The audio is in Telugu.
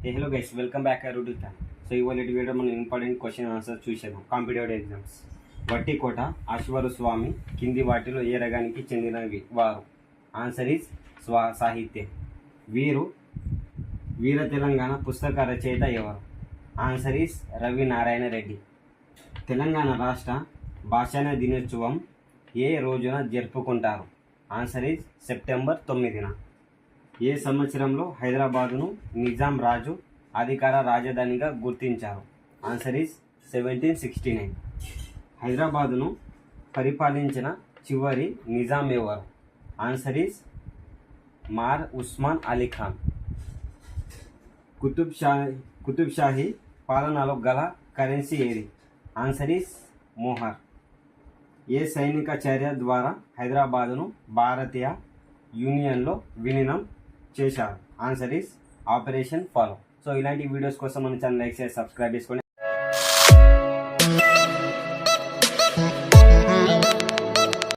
Hello guys, welcome back YouTube channel. So ఇవాళ వీడియో మనం ఇంపార్టెంట్ క్వశ్చన్ ఆన్సర్ చూసేద్దాం. Competitive exams. వట్టికోట అశ్వరు స్వామి కింది వాటిలో ఏ రగానికి చెందినవి వారు? ఆన్సర్ ఈజ్ సాహిత్యం. వీర తెలంగాణ పుస్తక రచయిత ఎవరు? Answer is Ravi Narayana Reddy. తెలంగాణ రాష్ట్ర భాషా దినోత్సవం ఏ రోజున జరుపుకుంటారు? ఆన్సర్ ఈజ్ సెప్టెంబర్ 9న. ఏ సంవత్సరంలో హైదరాబాదును నిజాం రాజు అధికార రాజధానిగా గుర్తించారు? Answer is 1769. హైదరాబాదును పరిపాలించిన చివరి నిజాం ఎవరు? ఆన్సర్ ఈజ్ మార్ ఉస్మాన్ అలీ ఖాన్. కుతుబ్ షాహీ పాలనలో గల కరెన్సీ ఏది? Answer is Mohar. ఏ సైనిక చర్య ద్వారా హైదరాబాదును భారతీయ యూనియన్లో విలీనం చేశారు? Answer is operation follow. So ఇలాంటి వీడియోస్ కోసం మన ఛానల్ లైక్ చేసి సబ్స్క్రైబ్ చేసుకోండి.